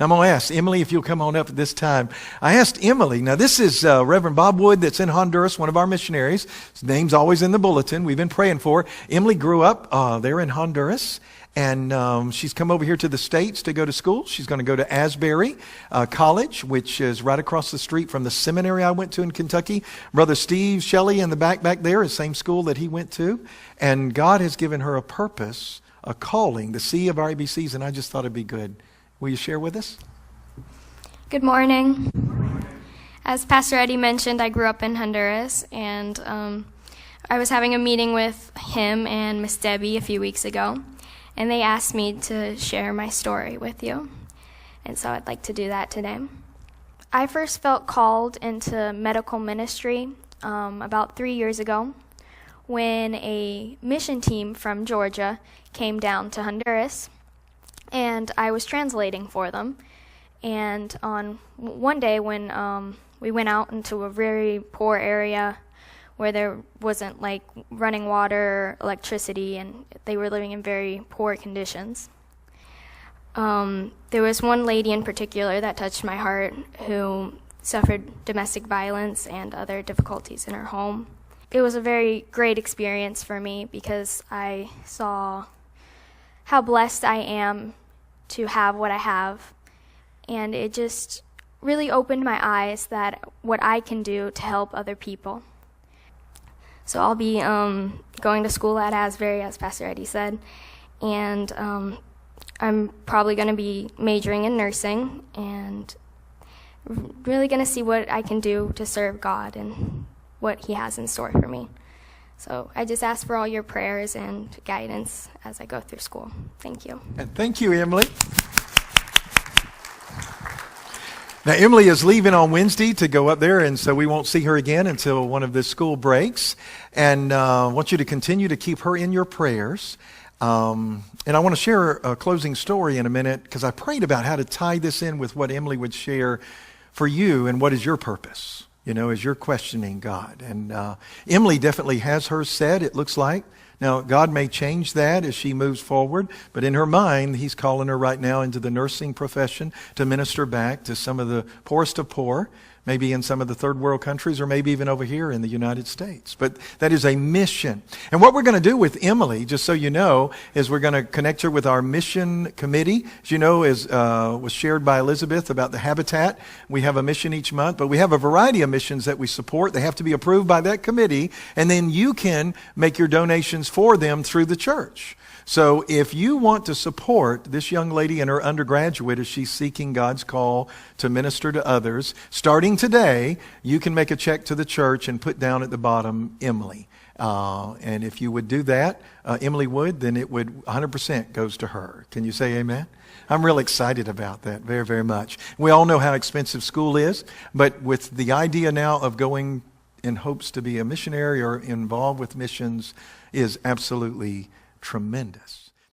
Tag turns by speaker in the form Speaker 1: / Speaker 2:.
Speaker 1: I'm going to ask Emily if you'll come on up at this time. I asked Emily, now this is Reverend Bob Wood that's in Honduras, one of our missionaries. His name's always in the bulletin. We've been praying for. Emily grew up there in Honduras. And she's come over here to the States to go to school. She's going to go to Asbury College, which is right across the street from the seminary I went to in Kentucky. Brother Steve Shelley in the back there is the same school that he went to. And God has given her a purpose, a calling, the C of our ABCs, and I just thought it'd be good. Will you share with us?
Speaker 2: Good morning. As Pastor Eddie mentioned, I grew up in Honduras, and I was having a meeting with him and Miss Debbie a few weeks ago. And they asked me to share my story with you. And so I'd like to do that today. I first felt called into medical ministry about 3 years ago when a mission team from Georgia came down to Honduras. And I was translating for them. And on one day when we went out into a very poor area where there wasn't like running water, electricity, and they were living in very poor conditions. There was one lady in particular that touched my heart who suffered domestic violence and other difficulties in her home. It was a very great experience for me because I saw how blessed I am to have what I have, and it just really opened my eyes that what I can do to help other people. So I'll be going to school at Asbury, as Pastor Eddie said, and I'm probably going to be majoring in nursing and really going to see what I can do to serve God and what He has in store for me. So I just ask for all your prayers and guidance as I go through school. Thank you.
Speaker 1: And thank you, Emily. Now, Emily is leaving on Wednesday to go up there, and so we won't see her again until one of the school breaks. And I want you to continue to keep her in your prayers. And I want to share a closing story in a minute because I prayed about how to tie this in with what Emily would share for you and what is your purpose, as you're questioning God. And Emily definitely has hers set, it looks like. Now, God may change that as she moves forward, but in her mind, He's calling her right now into the nursing profession to minister back to some of the poorest of poor, maybe in some of the third world countries or maybe even over here in the United States. But that is a mission. And what we're going to do with Emily, just so you know, is we're going to connect her with our mission committee. As you know, was shared by Elizabeth about the Habitat. We have a mission each month, but we have a variety of missions that we support. They have to be approved by that committee, and then you can make your donations for them through the church. So if you want to support this young lady and her undergraduate as she's seeking God's call to minister to others, starting today, you can make a check to the church and put down at the bottom, Emily. And if you would do that, Emily would, then it would 100% goes to her. Can you say amen? I'm really excited about that very, very much. We all know how expensive school is, but with the idea now of going in hopes to be a missionary or involved with missions is absolutely tremendous.